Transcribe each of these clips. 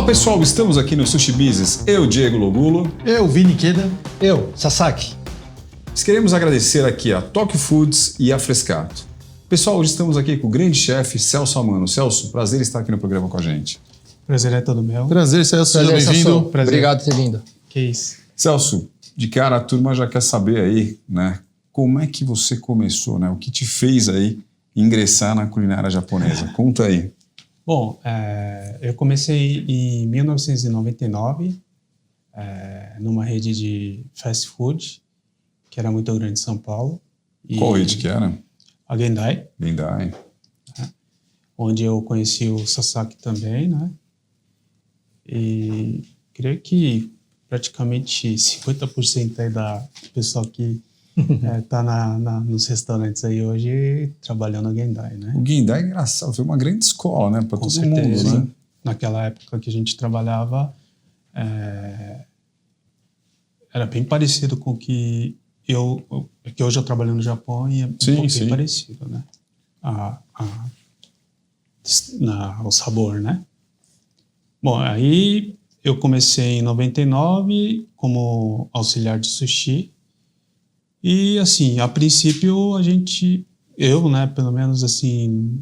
Fala pessoal, estamos aqui no Sushi Business. Eu, Diego Logulo. Eu, Vini Queda. Eu, Sasaki. Queremos agradecer aqui a Tokyo Foods e a Frescato. Pessoal, hoje estamos aqui com o grande chefe Celso Amano. Celso, prazer estar aqui no programa com a gente. Prazer é todo meu. Prazer, Celso. Seja bem-vindo. Obrigado por ter vindo. Que isso. Celso, de cara a turma já quer saber aí, né? Como é que você começou, né? O que te fez aí ingressar na culinária japonesa? Conta aí. Bom, eu comecei em 1999 numa rede de fast food que era muito grande em São Paulo. Qual rede que era? A Gendai. Gendai. Onde eu conheci o Sasaki também, né? E creio que praticamente 50% aí da pessoal que tá nos restaurantes aí hoje trabalhando na Gendai, né? O Gendai é engraçado, foi uma grande escola, né? Para todo certeza, mundo, né? Naquela época que a gente trabalhava, era bem parecido com o que hoje eu trabalho no Japão e é bem parecido, né? O sabor, né? Bom, aí eu comecei em 99 como auxiliar de sushi e, assim, a princípio eu, né, pelo menos, assim,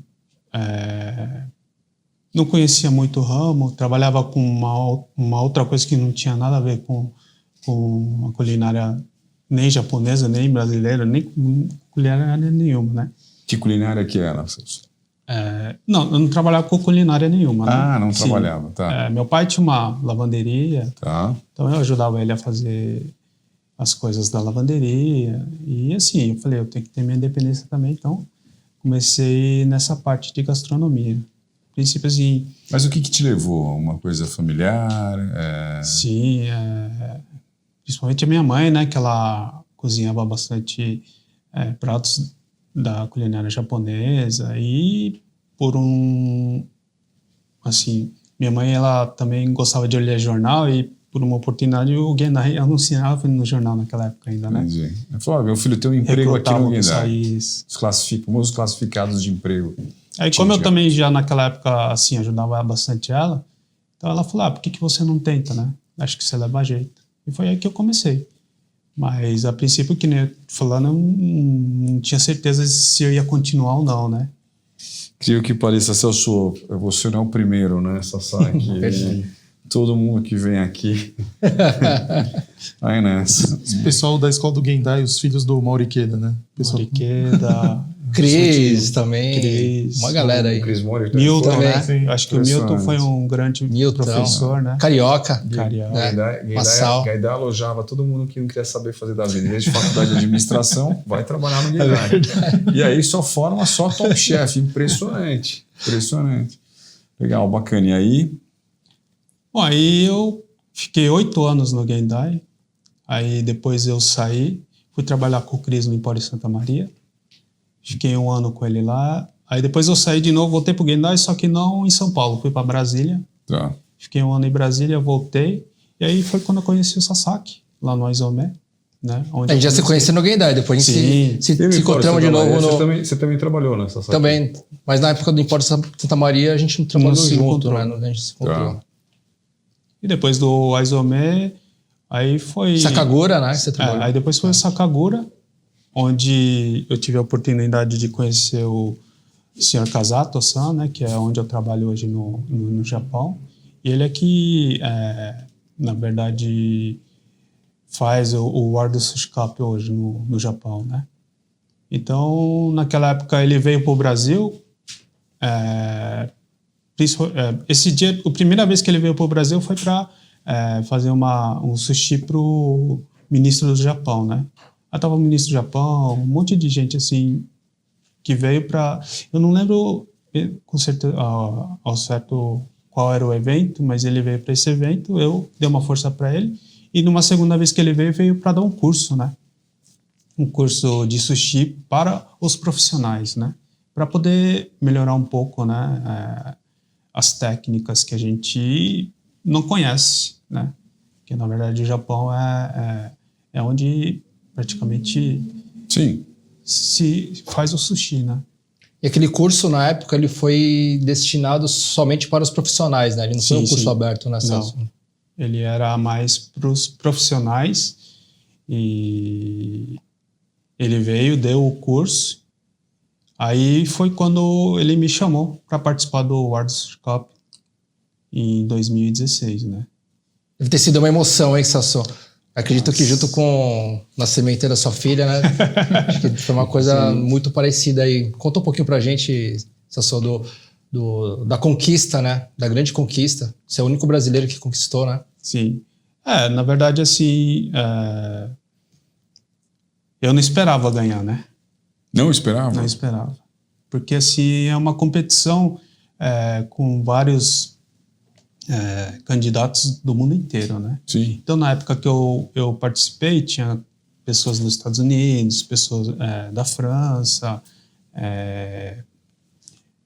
não conhecia muito o ramo, trabalhava com uma outra coisa que não tinha nada a ver com a culinária nem japonesa, nem brasileira, nem culinária nenhuma, né? Que culinária que era, Celso? Não, eu não trabalhava com culinária nenhuma. Ah, né? não trabalhava, tá. Meu pai tinha uma lavanderia, tá. Então eu ajudava ele a fazer as coisas da lavanderia. E assim, eu falei, eu tenho que ter minha independência também, então comecei nessa parte de gastronomia. Princípio assim... Mas o que te levou? Uma coisa familiar? Sim, principalmente a minha mãe, né, que ela cozinhava bastante pratos da culinária japonesa e minha mãe, ela também gostava de ler jornal e por uma oportunidade o Gendai anunciava no jornal naquela época ainda, né? Entendi. Ela falou, meu filho tem um emprego aqui no Gendai. Os famosos classificados de emprego. Aí como eu também já naquela época, assim, ajudava bastante ela, então ela falou, por que você não tenta, né? Acho que você leva jeito. E foi aí que eu comecei. Mas, a princípio, que nem eu falando, eu não tinha certeza se eu ia continuar ou não, né? Creio que pareça, Celso, você não é o primeiro, né, Sasaki? Todo mundo que vem aqui vai nessa. O pessoal da escola do Gendai, os filhos do Mauri Queda, né? Mauri Queda... Cris também. Cris, uma galera aí. Chris Moore, Milton, também. né? Sim. Eu acho que o Milton foi um grande professor, né? Carioca. Gendai alojava todo mundo que não queria saber fazer da vida. Desde faculdade de administração, vai trabalhar no Gendai. E aí só forma top chef. Impressionante. Legal, bacana. E aí? Bom, aí eu fiquei 8 anos no Gendai. Aí depois eu saí, fui trabalhar com o Cris no Empório Santa Maria. Fiquei 1 ano com ele lá. Aí depois eu saí de novo, voltei pro Gendai, só que não em São Paulo. Fui para Brasília. Tá. Fiquei 1 ano em Brasília, voltei. E aí foi quando eu conheci o Sasaki, lá no Aizome, né? A gente já se conheceu no Gendai, depois a gente se encontramos de novo Você também trabalhou nessa Sasaki? Também, mas na época do Empório Santa Maria a gente não trabalhou junto, né? A gente se encontrou. Tá. E depois do Aizome, aí foi... Sakagura, né? Que você trabalhou. Aí depois foi o Sakagura, onde eu tive a oportunidade de conhecer o Sr. Kazato-san, né, que é onde eu trabalho hoje no Japão. E ele é que, na verdade, faz o World Sushi Cup hoje no Japão, né? Então, naquela época, ele veio para o Brasil. Esse dia, a primeira vez que ele veio para o Brasil foi para fazer um sushi para o ministro do Japão, né? Aí estava o ministro do Japão, um monte de gente assim que veio para... Eu não lembro com certeza ao certo qual era o evento, mas ele veio para esse evento, eu dei uma força para ele e numa segunda vez que ele veio para dar um curso, né? Um curso de sushi para os profissionais, né? Para poder melhorar um pouco, né? As técnicas que a gente não conhece, né? Que na verdade o Japão é onde praticamente Sim. se faz o sushi, né? E aquele curso, na época, ele foi destinado somente para os profissionais, né? Ele não foi um curso aberto nessa... Não. Ele era mais para os profissionais e ele veio, deu o curso. Aí foi quando ele me chamou para participar do World Cup em 2016, né? Deve ter sido uma emoção, hein, Sassou? Acredito que junto com o nascimento da sua filha, né? Acho que foi uma coisa muito parecida aí. Conta um pouquinho pra gente, Sassou, da conquista, né? Da grande conquista. Você é o único brasileiro que conquistou, né? Sim. Na verdade, assim, eu não esperava ganhar, né? Não esperava? Não esperava. Porque, assim, é uma competição com vários candidatos do mundo inteiro, né? Sim. Então, na época que eu participei, tinha pessoas dos Estados Unidos, pessoas da França,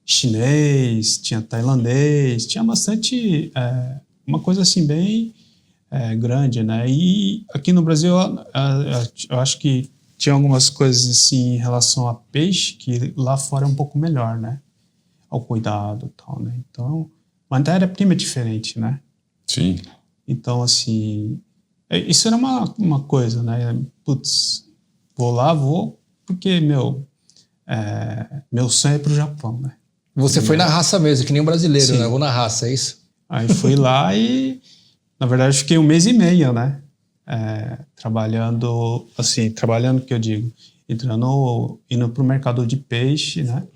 chinês, tinha tailandês, tinha bastante... uma coisa, assim, bem grande, né? E aqui no Brasil, eu acho que tinha algumas coisas, assim, em relação a peixe, que lá fora é um pouco melhor, né? Ao cuidado e tal, né? Então... matéria-prima é diferente, né? Sim. Então, assim... isso era uma coisa, né? Putz, vou porque, meu sonho é pro Japão, né? Você foi na raça mesmo, que nem um brasileiro, Sim. né? Vou na raça, é isso? Aí fui lá e, na verdade, fiquei 1 mês e meio, né? Trabalhando, que eu digo, indo pro mercado de peixe, né?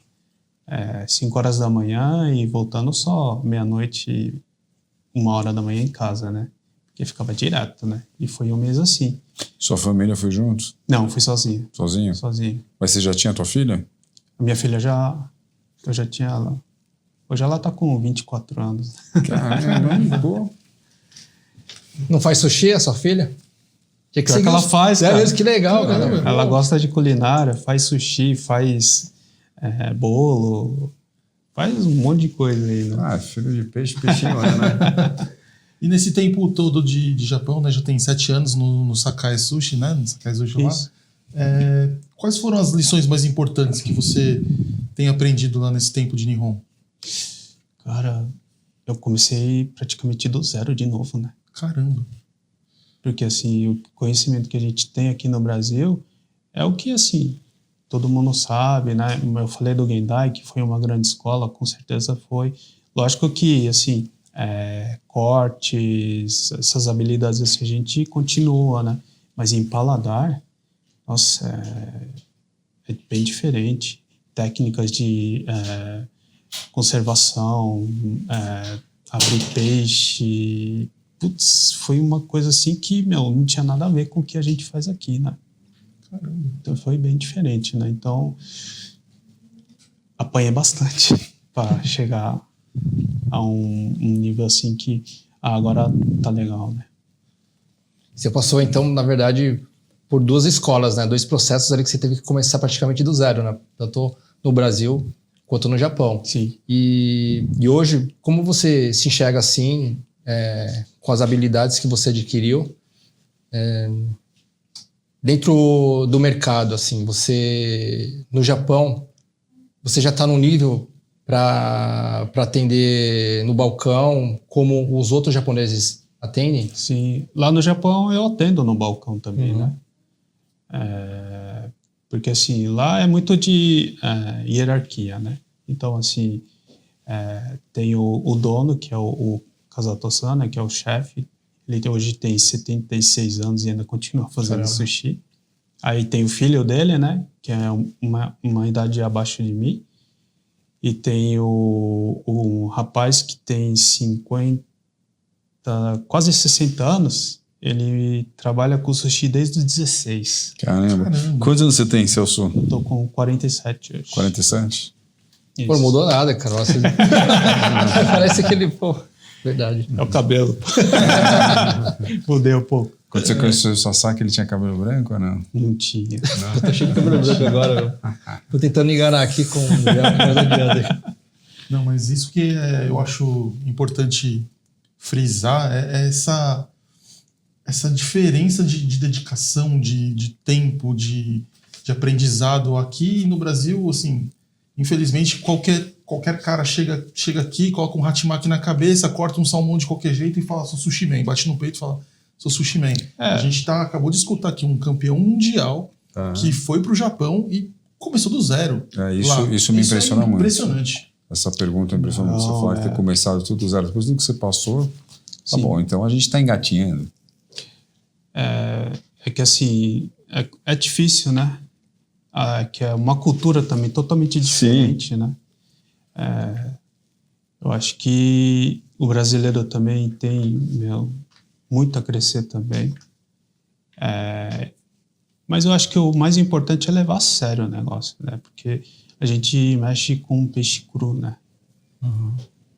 5 horas da manhã e voltando só meia-noite, 1h da manhã em casa, né? Porque ficava direto, né? E foi 1 mês assim. Sua família foi junto? Não, fui sozinho. Sozinho? Sozinho. Mas você já tinha tua filha? A minha filha eu já tinha ela. Hoje ela tá com 24 anos. Caramba, pô. Não faz sushi a sua filha? Que ela faz, cara. Que legal, cara. Ela gosta de culinária, faz sushi, faz bolo, faz um monte de coisa aí, né? Filho de peixe, peixinho, né? E nesse tempo todo de Japão, né? Já tem 7 anos no Sakai Sushi, né? No Sakai Sushi lá. Quais foram as lições mais importantes que você tem aprendido lá nesse tempo de Nihon? Cara, eu comecei praticamente do zero de novo, né? Caramba. Porque, assim, o conhecimento que a gente tem aqui no Brasil é o que, assim, todo mundo sabe, né? Eu falei do Gendai, que foi uma grande escola, com certeza foi. Lógico que, assim, cortes, essas habilidades, assim, a gente continua, né? Mas em paladar, nossa, é bem diferente. Técnicas de conservação, abrir peixe... Putz, foi uma coisa assim que, não tinha nada a ver com o que a gente faz aqui, né? Caramba. Então foi bem diferente, né? Então, apanhei bastante para chegar a um nível assim que agora tá legal, né? Você passou, então, na verdade, por 2 escolas, né? 2 processos ali que você teve que começar praticamente do zero, né? Tanto no Brasil quanto no Japão. Sim. E hoje, como você se enxerga assim... com as habilidades que você adquiriu dentro do mercado, assim, você no Japão, você já está no nível para atender no balcão como os outros japoneses atendem? Sim, lá no Japão eu atendo no balcão também, né? Porque assim, lá é muito de hierarquia, né? Então assim, tem o dono, que é o Kazato-san, né, que é o chefe. Ele hoje tem 76 anos e ainda continua fazendo sushi. Aí tem o filho dele, né, que é uma idade abaixo de mim. E tem o rapaz que tem 50, quase 60 anos. Ele trabalha com sushi desde os 16. Caramba. Quantos anos você tem, Celso? Eu tô com 47 hoje. 47? Isso. Pô, não mudou nada, cara. Nossa, parece aquele... Verdade. É o cabelo. Mudei um pouco. Quando você conheceu o Sasaki, ele tinha cabelo branco ou não? Não tinha. Eu tô cheio de cabelo branco agora. Tô tentando enganar aqui com o... Não, mas isso que eu acho importante frisar é essa diferença de dedicação, de tempo, de aprendizado aqui no Brasil, assim, infelizmente, qualquer cara chega aqui, coloca um hachimaki na cabeça, corta um salmão de qualquer jeito e fala, sou sushi man. Bate no peito e fala, sou sushi man. A gente acabou de escutar aqui um campeão mundial que foi pro Japão e começou do zero. Isso me impressiona muito. Impressionante. Essa pergunta é impressionante. Você falar que ter começado tudo do zero, depois do que você passou, tá bom, então a gente está engatinhando. É que assim, é difícil, né? Que é uma cultura também totalmente diferente, né? Eu acho que o brasileiro também tem muito a crescer também. Mas eu acho que o mais importante é levar a sério o negócio, né? Porque a gente mexe com peixe cru, né?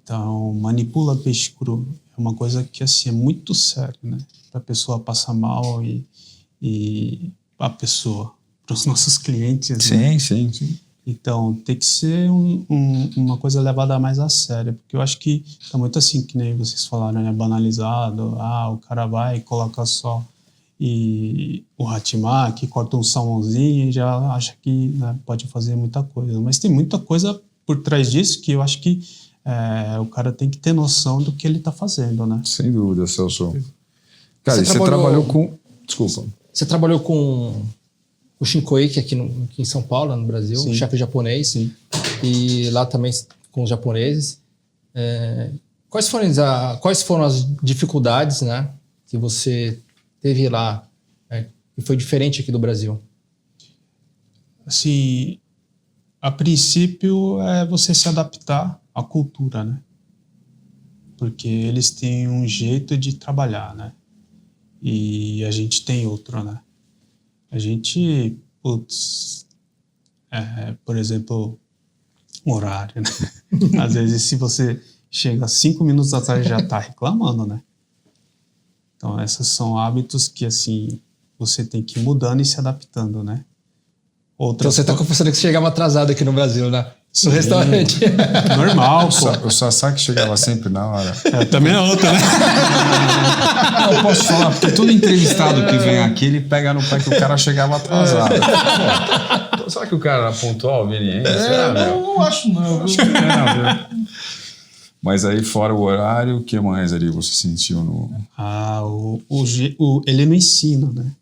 Então, manipula peixe cru. É uma coisa que, assim, é muito sério, né? Para a pessoa passar mal e a pessoa, para os nossos clientes. Sim, né? sim. Então, tem que ser uma coisa levada mais a sério, porque eu acho que tá muito assim, que nem vocês falaram, né? Banalizado. O cara vai e coloca só o hachimaki, corta um salmãozinho e já acha que, né, pode fazer muita coisa. Mas tem muita coisa por trás disso que eu acho que o cara tem que ter noção do que ele tá fazendo, né? Sem dúvida, Celso. Cara, você trabalhou com... Desculpa. Você trabalhou com o Shinkoiki aqui em São Paulo, no Brasil, Sim. chefe japonês. Sim. E lá também com os japoneses. Quais foram as dificuldades, né, que você teve lá, que foi diferente aqui do Brasil? Assim, a princípio é você se adaptar à cultura, né? Porque eles têm um jeito de trabalhar, né? E a gente tem outro, né? A gente, por exemplo, horário, né? Às vezes, se você chega 5 minutos atrás, já tá reclamando, né? Então, esses são hábitos que, assim, você tem que ir mudando e se adaptando, né? Então você tá confessando que você chegava atrasado aqui no Brasil, né? No restaurante. Normal, pô. O Sasaki chegava sempre na hora. Também é outra, né? Eu posso falar, porque todo entrevistado que vem aqui, ele pega no pé que o cara chegava atrasado. Pô, será que o cara era pontual, Vini? Não acho não. Acho que não, Mas aí, fora o horário, o que mais ali você sentiu no... Ele não ensina, né?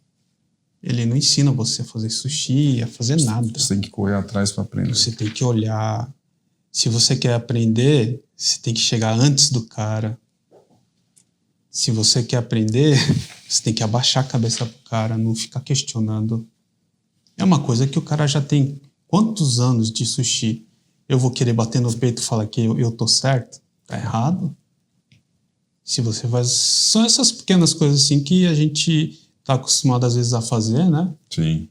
Ele não ensina você a fazer sushi, a fazer nada. Você tem que correr atrás para aprender. Você tem que olhar. Se você quer aprender, você tem que chegar antes do cara. Se você quer aprender, você tem que abaixar a cabeça pro cara, não ficar questionando. É uma coisa que o cara já tem quantos anos de sushi? Eu vou querer bater no peito e falar que eu tô certo? Tá errado? Se você faz... São essas pequenas coisas assim que a gente tá acostumado às vezes a fazer, né? Sim.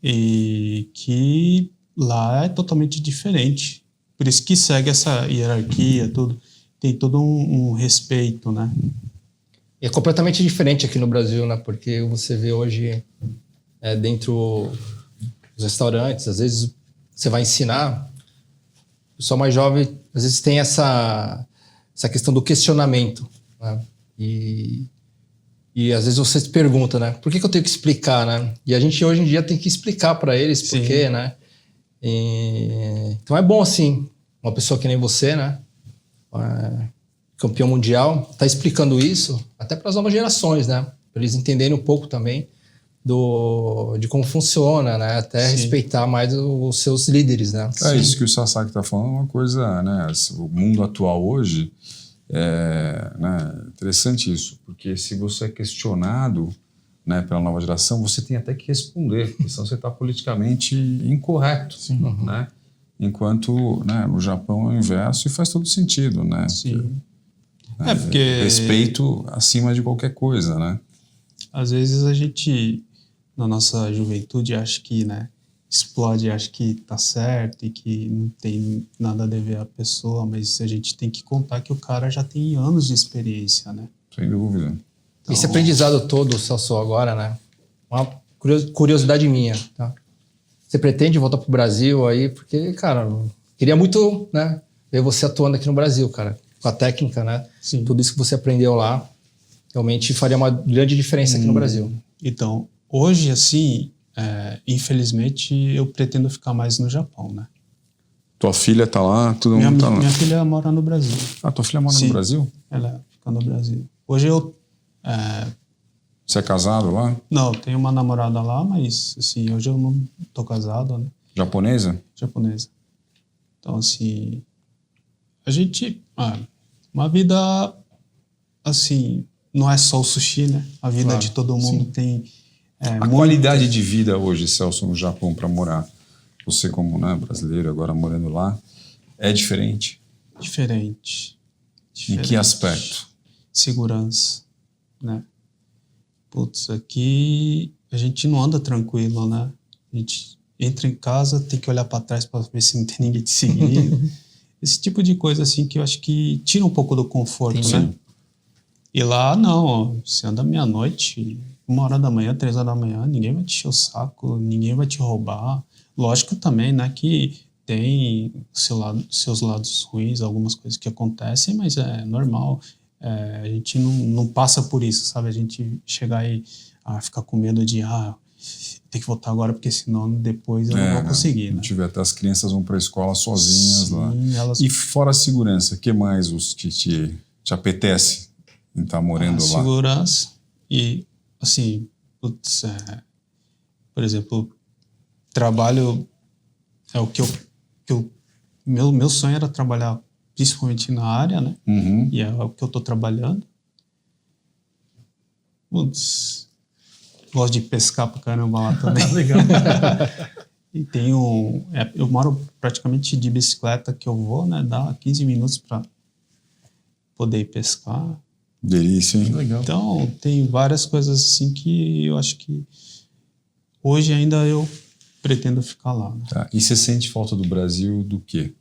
E que lá é totalmente diferente. Por isso que segue essa hierarquia, tudo. Tem todo um respeito, né? E é completamente diferente aqui no Brasil, né? Porque você vê hoje dentro dos restaurantes, às vezes você vai ensinar, o pessoal mais jovem às vezes tem essa questão do questionamento, né? E às vezes você se pergunta, né? Por que eu tenho que explicar, né? E a gente hoje em dia tem que explicar para eles por quê, né? Então é bom, assim, uma pessoa que nem você, né? Campeão mundial, tá explicando isso até para as novas gerações, né? Para eles entenderem um pouco também de como funciona, né? Até respeitar mais os seus líderes, né? Isso que o Sasaki tá falando é uma coisa, né? O mundo atual hoje né? Interessante isso, porque se você é questionado, né, pela nova geração, você tem até que responder, porque senão você está politicamente incorreto, né? Enquanto, né, no Japão é o inverso e faz todo sentido, né? Sim. Porque respeito acima de qualquer coisa, né? Às vezes a gente, na nossa juventude, acha que, né, explode, acha que tá certo e que não tem nada a dever à pessoa, mas a gente tem que contar que o cara já tem anos de experiência, né? Sem dúvida. Então, esse aprendizado todo, Celso, agora, né? Uma curiosidade minha, tá? Você pretende voltar pro Brasil aí? Porque, cara, queria muito, né, ver você atuando aqui no Brasil, cara. Com a técnica, né? Sim. Tudo isso que você aprendeu lá, realmente faria uma grande diferença aqui no Brasil. Então, hoje, assim, infelizmente, eu pretendo ficar mais no Japão, né? Tua filha tá lá, todo Minha, mundo tá lá. minha filha mora no Brasil. Ah, tua filha mora Sim. no Brasil? Ela fica no Brasil. Hoje eu... Você é casado lá? não, tenho uma namorada lá, mas assim, hoje eu não tô casado, né? Japonesa? Japonesa. Então, assim, a gente... uma vida, assim, não é só o sushi, né? A vida Claro, de todo mundo sim. tem... A qualidade de vida hoje, Celso, no Japão para morar, você como brasileiro agora morando lá, é diferente? Diferente. Em que aspecto? Segurança, né? Putz, aqui a gente não anda tranquilo, né? A gente entra em casa, tem que olhar para trás para ver se não tem ninguém te seguindo. Esse tipo de coisa, assim, que eu acho que tira um pouco do conforto, Sim. né? E lá, não, ó, você anda meia-noite, 1h da manhã, 3h da manhã, ninguém vai te encher o saco, ninguém vai te roubar. Lógico também, né, que tem seus lados ruins, algumas coisas que acontecem, mas é normal. A gente não passa por isso, sabe? A gente chegar e ficar com medo de tem que voltar agora porque senão depois eu não vou conseguir, né? Até as crianças vão para a escola sozinhas. Sim, lá. elas... E fora a segurança, o que mais te apetece em estar morando lá? Segurança e, assim, putz, por exemplo, trabalho é o que meu sonho era trabalhar principalmente na área, né? Uhum. E é o que eu tô trabalhando. Putz, gosto de pescar pra caramba lá também. Legal. E tenho... eu moro praticamente de bicicleta que eu vou, né? Dá 15 minutos pra poder ir pescar. Delícia, hein? Legal. Então, tem várias coisas assim que eu acho que hoje ainda eu pretendo ficar lá, né? Tá. E você sente falta do Brasil do quê?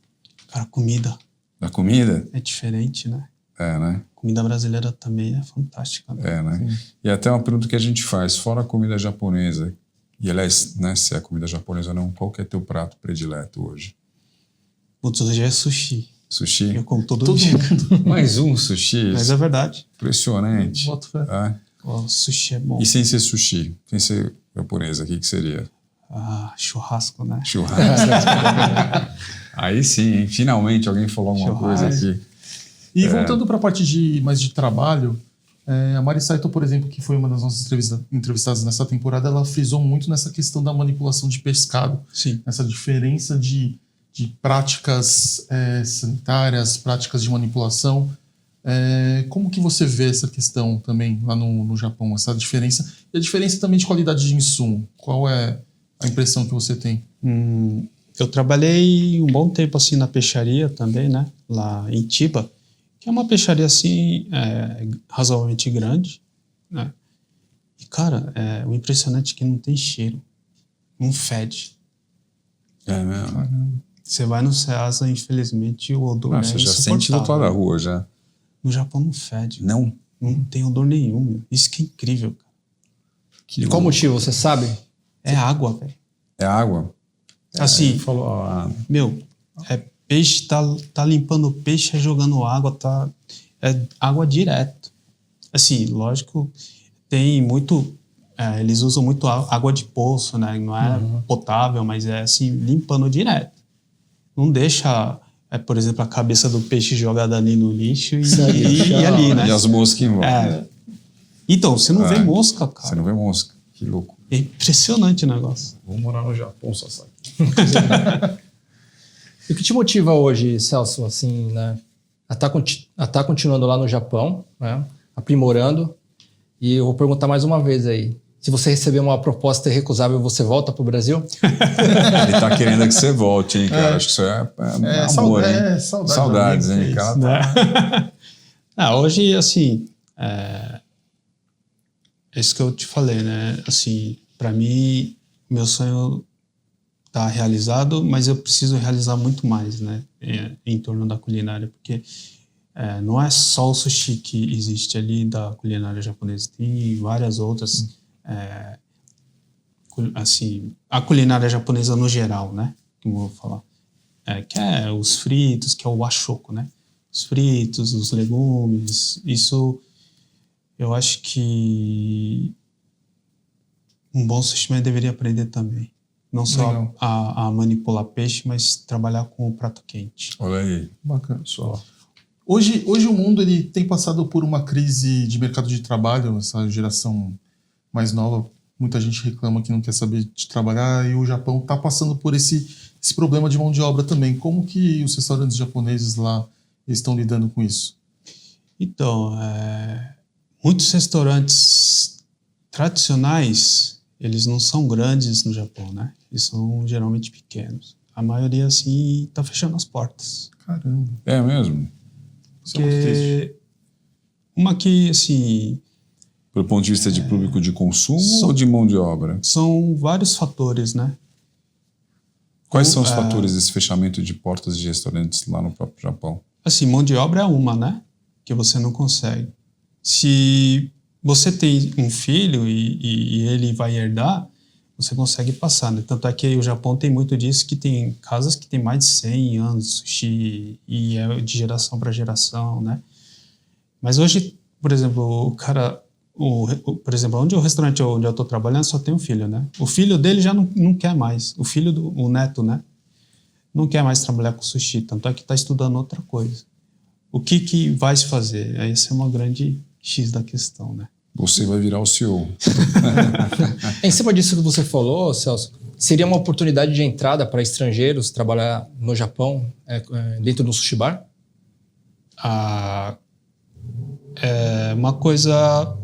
Cara, comida Da comida? é diferente, né? Né? Comida brasileira também é fantástica, né? Né? Sim. E até uma pergunta que a gente faz, fora a comida japonesa, e aliás, né, se é comida japonesa ou não, qual que é teu prato predileto hoje? Putz, hoje é sushi. Sushi? Eu como todo dia. Mais um sushi? Mas é verdade. Impressionante. Boto fé. O sushi é bom. E sem ser sushi, sem ser japonesa, o que seria? Churrasco, né? Churrasco. Aí sim, hein? Finalmente alguém falou alguma coisa aqui. E voltando para a parte mais de trabalho, a Mari Saito, por exemplo, que foi uma das nossas entrevistadas nessa temporada, ela frisou muito nessa questão da manipulação de pescado. Sim. Essa diferença de práticas sanitárias, práticas de manipulação. Como que você vê essa questão também lá no Japão, essa diferença? E a diferença também de qualidade de insumo. Qual é a impressão que você tem? Eu trabalhei um bom tempo assim na peixaria também, né? Lá em Chiba, que é uma peixaria assim razoavelmente grande, né? E cara, o impressionante é que não tem cheiro, não fede. É mesmo? Você vai no Ceasa, infelizmente o odor é Você já insuportável. sente do outro lado da rua já. No Japão não fede. Não? Não tem odor nenhum, meu. Isso que é incrível, cara. De qual motivo, você sabe? É água, velho. É água? Assim, Ele falou, peixe, tá limpando peixe, jogando água, é água direto. Assim, lógico, tem muito... eles usam muito água de poço, né? Não é potável, mas é assim, limpando direto. Não deixa, por exemplo, a cabeça do peixe jogada ali no lixo e ali, né? E as moscas em volta. Então, você não vê mosca, cara. Você não vê mosca. Que louco. É impressionante o negócio. Vou morar no Japão, Sasaki. E o que te motiva hoje, Celso, assim, né? A tá continuando lá no Japão, né? Aprimorando. E eu vou perguntar mais uma vez aí. Se você receber uma proposta irrecusável, você volta pro Brasil? Ele tá querendo que você volte, hein, cara? Acho que isso é amor, hein? Saudades, hein? Cara, hoje, assim... É isso que eu te falei, né? Assim, para mim, meu sonho tá realizado, mas eu preciso realizar muito mais, né? Em torno da culinária, porque não é só o sushi que existe ali da culinária japonesa, tem várias outras, assim, a culinária japonesa no geral, né? Como eu vou falar. Que é os fritos, que é o washoku, né? Os fritos, os legumes, isso... Eu acho que um bom sushi deveria aprender também. Não só a manipular peixe, mas trabalhar com o prato quente. Olha aí. Bacana. Só. Hoje o mundo ele tem passado por uma crise de mercado de trabalho, essa geração mais nova. Muita gente reclama que não quer saber de trabalhar e o Japão está passando por esse problema de mão de obra também. Como que os restaurantes japoneses lá estão lidando com isso? Então, muitos restaurantes tradicionais, eles não são grandes no Japão, né? Eles são geralmente pequenos. A maioria, assim, está fechando as portas. Caramba. É mesmo? Isso é muito triste. Uma que, assim... Do ponto de vista de público de consumo ou de mão de obra? São vários fatores, né? Quais são os fatores desse fechamento de portas de restaurantes lá no próprio Japão? Assim, mão de obra é uma, né? Que você não consegue. Se você tem um filho e ele vai herdar, você consegue passar, né? Tanto é que o Japão tem muito disso, que tem casas que tem mais de 100 anos de sushi e é de geração para geração, né? Mas hoje, por exemplo, o cara... por exemplo, o restaurante onde eu estou trabalhando só tem um filho, né? O filho dele já não quer mais. O neto, né? Não quer mais trabalhar com sushi, tanto é que está estudando outra coisa. O que vai se fazer? Essa é uma grande X da questão, né? Você vai virar o CEO. Em cima disso que você falou, Celso, seria uma oportunidade de entrada para estrangeiros trabalhar no Japão dentro do sushi bar? É uma coisa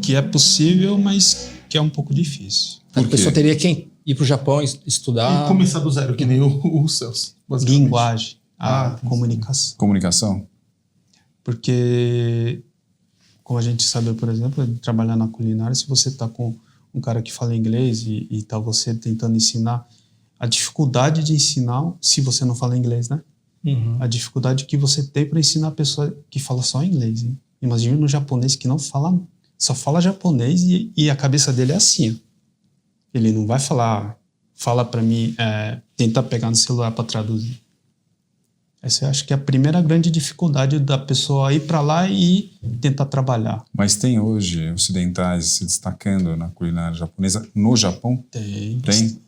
que é possível, mas que é um pouco difícil. A pessoa teria que ir para o Japão estudar... E começar do zero, que nem o Celso. Linguagem, comunicação. Comunicação? Porque, como a gente sabe, por exemplo, trabalhar na culinária, se você está com um cara que fala inglês e está você tentando ensinar, a dificuldade de ensinar, se você não fala inglês, né? Uhum. A dificuldade que você tem para ensinar a pessoa que fala só inglês. Hein? Imagina no japonês que não fala, só fala japonês e a cabeça dele é assim. Ó. Ele não vai fala para mim, tentar pegar no celular para traduzir. Essa eu acho que é a primeira grande dificuldade da pessoa ir para lá e tentar trabalhar. Mas tem hoje ocidentais se destacando na culinária japonesa no Japão? Tem. Bastante.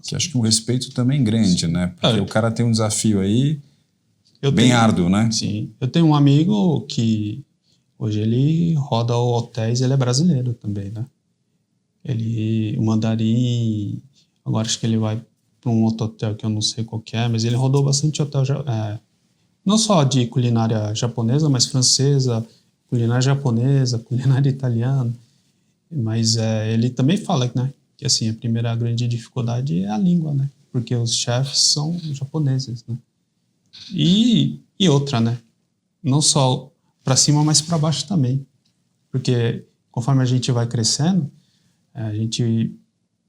Que acho que um respeito também grande, né? Porque o cara tem um desafio aí árduo, né? Sim. Eu tenho um amigo que hoje ele roda hotéis, ele é brasileiro também, né? O mandarim, agora acho que ele vai para um outro hotel que eu não sei qual que é, mas ele rodou bastante hotel, não só de culinária japonesa, mas francesa, culinária japonesa, culinária italiana. Mas ele também fala, né? Que assim, a primeira grande dificuldade é a língua, né? Porque os chefes são japoneses, né? E outra, né? Não só para cima, mas para baixo também. Porque conforme a gente vai crescendo, a gente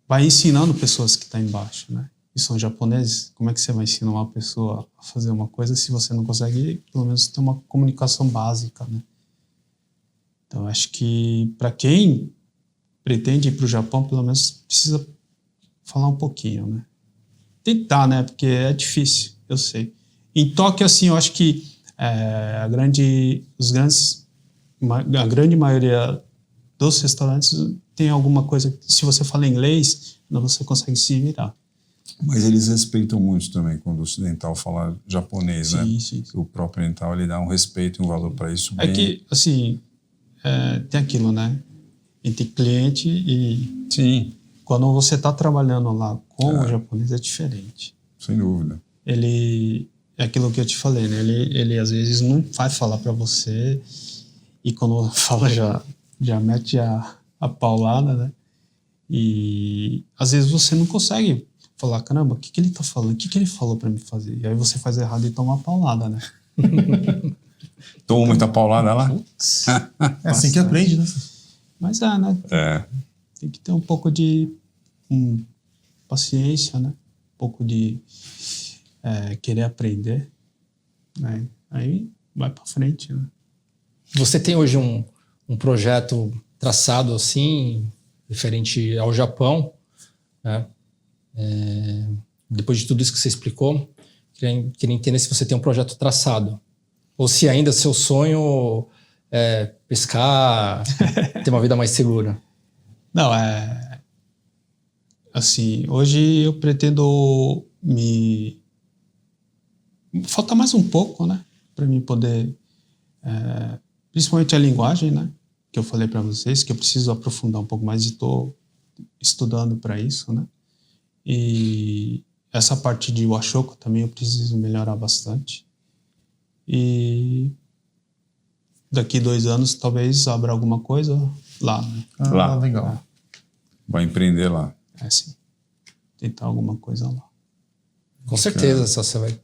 vai ensinando pessoas que estão embaixo, né? E são japoneses. Como é que você vai ensinar uma pessoa a fazer uma coisa se você não consegue, pelo menos, ter uma comunicação básica, né? Então, acho que para quem pretende ir para o Japão, pelo menos precisa falar um pouquinho, né? Tentar, né? Porque é difícil, eu sei. Em Tóquio, assim, eu acho que a grande maioria dos restaurantes tem alguma coisa... Se você fala inglês, você consegue se virar. Mas eles respeitam muito também quando o ocidental fala japonês, né? Sim. O próprio oriental, ele dá um respeito e um valor para isso. É que, assim, tem aquilo, né? Entre cliente e... Sim. Quando você está trabalhando lá com o japonês, é diferente. Sem dúvida. É aquilo que eu te falei, né? Ele às vezes não vai falar para você e quando fala já mete a paulada, né? E às vezes você não consegue falar, caramba, o que ele tá falando? O que ele falou para me fazer? E aí você faz errado e toma uma paulada, né? Toma muita paulada lá? É assim que aprende, né? Mas né? Tem que ter um pouco de paciência, né? Um pouco de querer aprender, né? Aí vai para frente, né? Você tem hoje um projeto traçado assim, referente ao Japão, né? Depois de tudo isso que você explicou, queria entender se você tem um projeto traçado ou se ainda seu sonho é pescar, ter uma vida mais segura. Não, assim, hoje eu pretendo falta mais um pouco, né? Para mim poder... principalmente a linguagem, né? Que eu falei para vocês, que eu preciso aprofundar um pouco mais e estou estudando para isso, né? E essa parte de Washoku também eu preciso melhorar bastante. E daqui 2 anos talvez abra alguma coisa lá, né? Lá. Legal. Vai empreender lá. Sim. Tentar alguma coisa lá. Com certeza, só você vai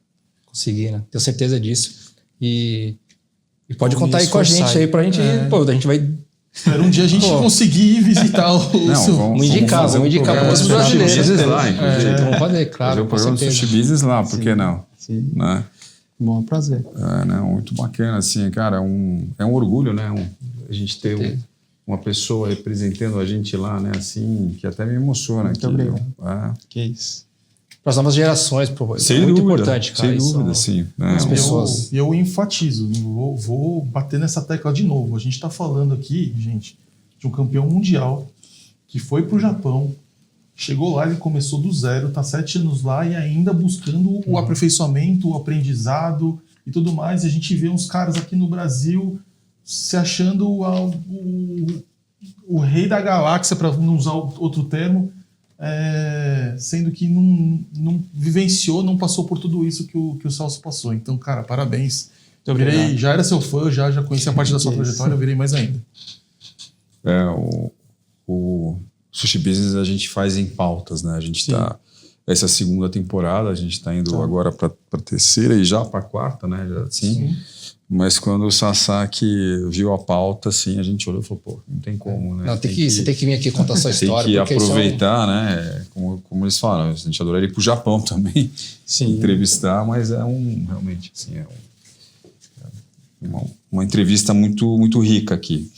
conseguir, né? Tenho certeza disso. E pode contar aí com a gente aí pra gente... Pô, a gente vai... Espero um dia a gente conseguir visitar o seu... Vamos indicar para os brasileiros lá, inclusive. Vamos fazer, claro. Fazer o programa do Sushi Business lá, por que não? Sim. Né? Bom prazer. Não, muito bacana, assim, cara, é um orgulho, né? A gente ter uma pessoa representando a gente lá, né? Assim, que até me emociona. Muito obrigado. Que isso. Para as novas gerações, pô, sem é muito dúvida, importante, cara. Sem dúvida, sim. As pessoas. Eu enfatizo, vou bater nessa tecla de novo. A gente está falando aqui, gente, de um campeão mundial que foi para o Japão, chegou lá, ele começou do zero, está 7 anos lá e ainda buscando o aperfeiçoamento, o aprendizado e tudo mais. E a gente vê uns caras aqui no Brasil se achando o rei da galáxia, para não usar outro termo, sendo que não vivenciou, não passou por tudo isso que o Celso passou. Então, cara, parabéns. Já era seu fã, já conhecia a parte da sua trajetória, eu virei mais ainda. O Sushi Business a gente faz em pautas, né? A gente está... Essa é a 2ª temporada, a gente está indo agora para a 3ª e já para a 4ª, né? Já, assim. Mas quando o Sasaki viu a pauta, assim, a gente olhou e falou, pô, não tem como, né? Não, você tem que vir aqui contar a sua história. Tem que aproveitar, né? Como eles falam, a gente adoraria ir para o Japão também, entrevistar, mas realmente, assim, uma entrevista muito, muito rica aqui.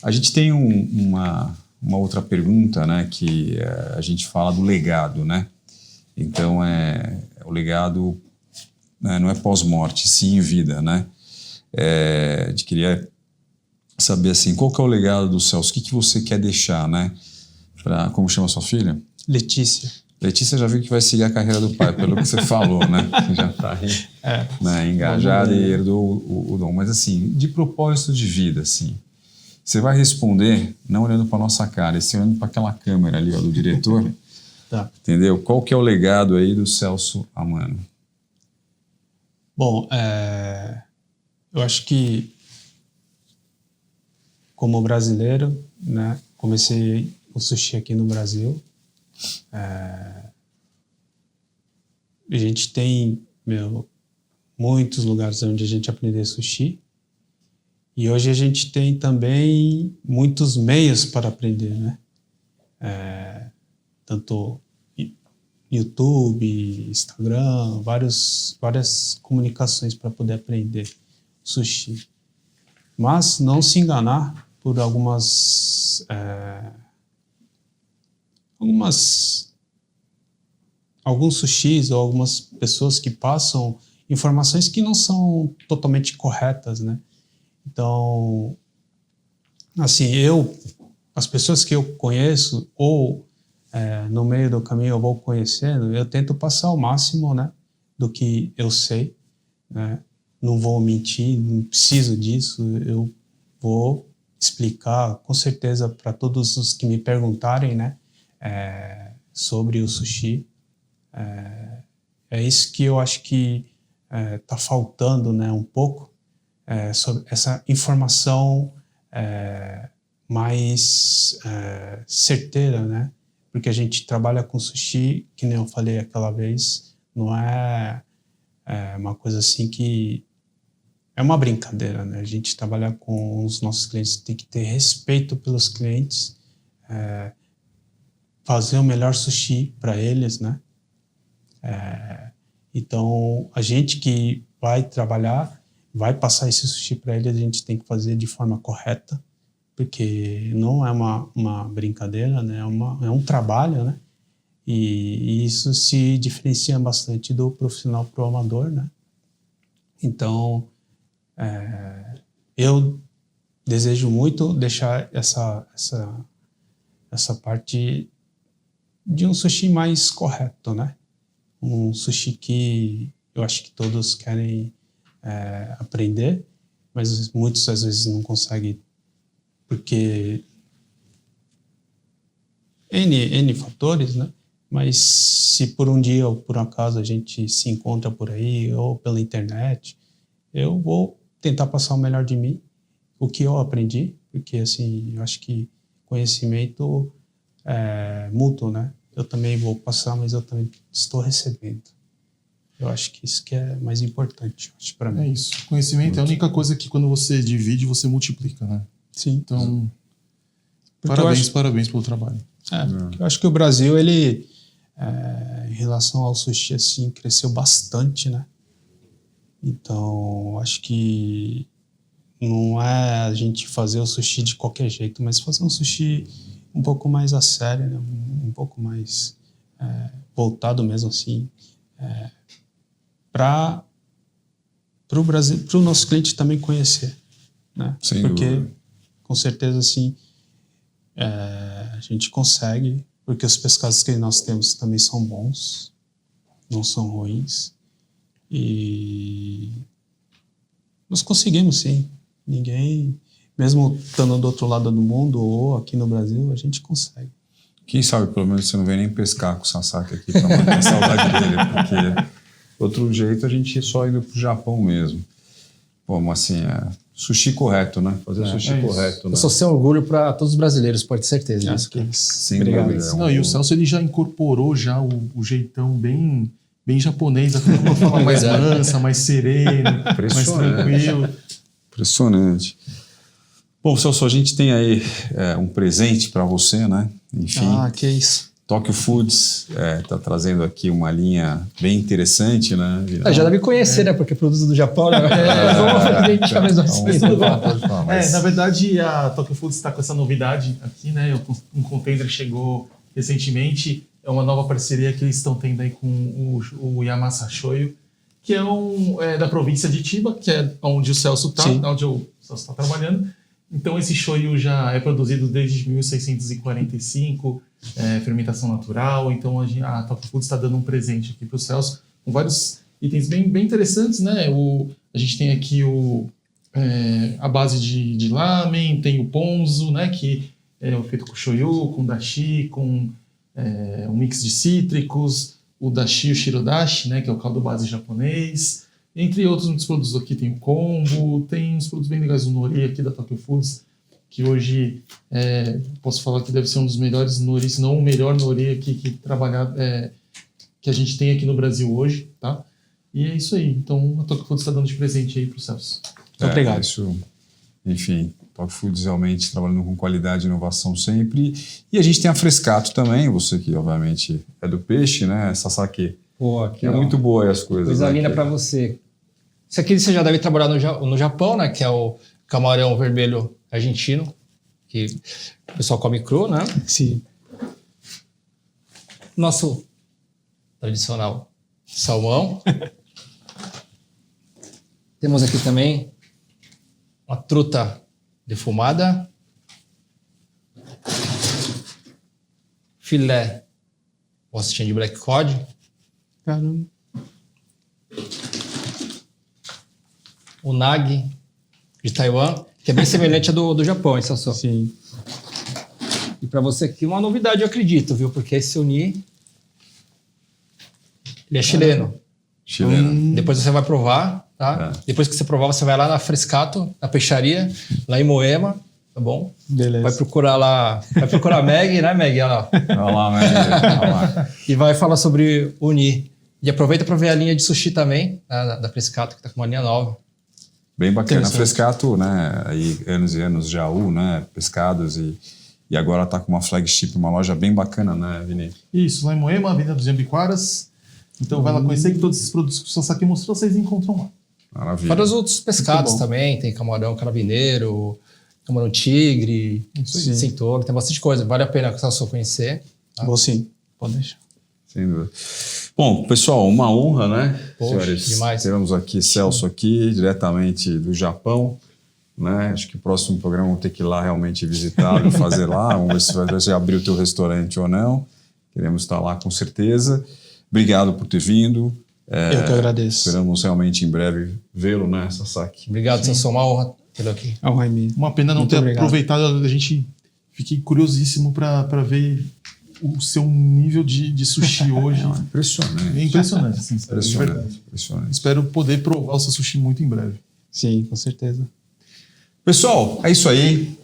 A gente tem uma outra pergunta, né? Que a gente fala do legado, né? Então, o legado, né, não é pós-morte, sim em vida, né? A gente queria saber assim, qual que é o legado do Celso? O que você quer deixar, né? Como chama sua filha? Letícia. Letícia já viu que vai seguir a carreira do pai, pelo que você falou, né? Você já está né, engajada e herdou o dom. Mas assim, de propósito de vida, assim, você vai responder não olhando para nossa cara, e sim olhando para aquela câmera ali, ó, do diretor. Entendeu? Qual que é o legado aí do Celso Amano? Bom, eu acho que como brasileiro, né, comecei o sushi aqui no Brasil. A gente tem muitos lugares onde a gente aprende sushi e hoje a gente tem também muitos meios para aprender, né? Tanto YouTube, Instagram, várias comunicações para poder aprender sushi. Mas não se enganar por alguns sushis ou algumas pessoas que passam informações que não são totalmente corretas, né? Então, assim, as pessoas que eu conheço ou no meio do caminho eu vou conhecendo, eu tento passar o máximo, né, do que eu sei, né? Não vou mentir, não preciso disso, eu vou explicar com certeza para todos os que me perguntarem, né, sobre o sushi. É isso que eu acho que está faltando, né, um pouco, sobre essa informação mais certeira, né? Porque a gente trabalha com sushi, que nem eu falei aquela vez, não é uma coisa assim que é uma brincadeira, né? A gente trabalha com os nossos clientes, tem que ter respeito pelos clientes, fazer o melhor sushi para eles, né? Então, a gente que vai trabalhar, vai passar esse sushi para eles, a gente tem que fazer de forma correta, porque não é uma brincadeira, né? É um trabalho, né? E isso se diferencia bastante do profissional pro amador, né? Então, eu desejo muito deixar essa parte de um sushi mais correto, né? Um sushi que eu acho que todos querem aprender, mas muitos às vezes não conseguem porque N fatores, né? Mas se por um dia ou por acaso a gente se encontra por aí ou pela internet, eu vou tentar passar o melhor de mim, o que eu aprendi, porque assim, eu acho que conhecimento é mútuo, né? Eu também vou passar, mas eu também estou recebendo. Eu acho que isso que é mais importante para mim. É isso. Conhecimento é a única coisa que quando você divide, você multiplica, né? Sim. Então, porque parabéns pelo trabalho. Eu acho que o Brasil, ele, em relação ao sushi, assim, cresceu bastante, né? Então, acho que não é a gente fazer o sushi de qualquer jeito, mas fazer um sushi um pouco mais a sério, né? Um pouco mais voltado mesmo, assim, para o Brasil, para o nosso cliente também conhecer, né? Sem porque dúvida. Com certeza assim a gente consegue, porque os pescados que nós temos também são bons, não são ruins, e nós conseguimos sim. Ninguém, mesmo estando do outro lado do mundo ou aqui no Brasil, a gente consegue. Quem sabe, pelo menos, você não vem nem pescar com o Sasaki aqui para matar a saudade dele, porque outro jeito a gente ia só indo pro Japão mesmo. Bom, mas assim, sushi correto, né? Fazer sushi correto. Né? Eu sou sem orgulho para todos os brasileiros, pode ter certeza disso. Sem Obrigado. dúvida. Não, e o Celso ele já incorporou já o jeitão bem japonês, até uma forma mais mansa, mais sereno, mais tranquilo. Impressionante. Bom, Celso, a gente tem aí um presente para você, né? Enfim. Que isso. Tokyo Foods está trazendo aqui uma linha bem interessante, né? Já deve conhecer, né? Porque produtos do Japão, né? Na verdade, a Tokyo Foods está com essa novidade aqui, né? Um container chegou recentemente, é uma nova parceria que eles estão tendo aí com o Yamasa Shoyu, que é da província de Chiba, que é onde o Celso está, onde o Celso está trabalhando. Então esse shoyu já é produzido desde 1645, fermentação natural. Então a Tokyo Foods está dando um presente aqui para o Celso com vários itens bem interessantes, né? A gente tem aqui a base de lamen, tem o ponzu, né? Que é feito com shoyu, com dashi, com um mix de cítricos, o dashi, o shirodashi, né? Que é o caldo base japonês. Entre outros muitos produtos aqui, tem o kombu, tem uns produtos bem legais, o nori aqui da Tokyo Foods, que hoje posso falar que deve ser um dos melhores nori, se não o melhor nori aqui que a gente tem aqui no Brasil hoje, tá? E é isso aí. Então a Tokyo Foods está dando de presente aí para o Celso. Muito obrigado. Isso, enfim, Tokyo Foods realmente trabalhando com qualidade e inovação sempre. E a gente tem a Frescato também, você que obviamente é do peixe, né? Sasaki. Pô, aqui, muito boa aí as coisas. Coisa linda para você. Isso aqui você já deve trabalhar no Japão, né? Que é o camarão vermelho argentino, que o pessoal come cru, né? Sim. Nosso tradicional salmão. Temos aqui também uma truta defumada. Filé ostinha de black cod. Caramba. O nagi de Taiwan, que é bem semelhante ao do Japão, hein, Celso? Sim. E para você aqui, uma novidade, eu acredito, viu? Porque esse uni, ele é chileno. Depois você vai provar, tá? Depois que você provar, você vai lá na Frescato, na peixaria, lá em Moema, tá bom? Beleza. Vai procurar a Meg, né, Meg? Olha lá. Olha lá, Meg. E vai falar sobre uni. E aproveita para ver a linha de sushi também, da Frescato, que tá com uma linha nova. Bem bacana. A Frescato, né? Aí, anos e anos já né? Pescados e agora tá com uma flagship, uma loja bem bacana, né, Vini? Isso, lá em Moema, Avenida dos Jambiquaras. Então vai lá conhecer que todos esses produtos que o Sasaki mostrou, vocês encontram lá. Maravilha. Fora os outros pescados também, tem camarão carabineiro, camarão tigre, centauro, tem bastante coisa. Vale a pena só conhecer. Tá? Vou sim, pode deixar. Sem dúvida. Bom, pessoal, uma honra, né? Poxa, senhores? Demais. Temos aqui Celso aqui, diretamente do Japão. Né? Acho que o próximo programa vamos ter que ir lá realmente visitá-lo, fazer lá. Vamos ver se vai abrir o teu restaurante ou não. Queremos estar lá com certeza. Obrigado por ter vindo. Eu que agradeço. Esperamos realmente em breve vê-lo, né, Sasaki? Obrigado, Sassou. Uma honra tê-lo aqui. É um minha. Uma pena não Muito ter obrigado. aproveitado. A gente fiquei curiosíssimo para ver o seu nível de sushi hoje. Impressionante. É impressionante, assim, de Impressionante, verdade. impressionante. Espero poder provar o seu sushi muito em breve. Sim, com certeza. Pessoal, é isso aí.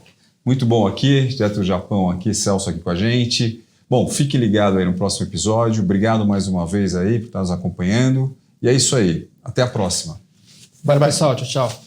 Muito bom aqui, direto do Japão aqui, Celso aqui com a gente. Bom, fique ligado aí no próximo episódio. Obrigado mais uma vez aí por estar nos acompanhando. E é isso aí. Até a próxima. Bye, pessoal. Tchau, tchau.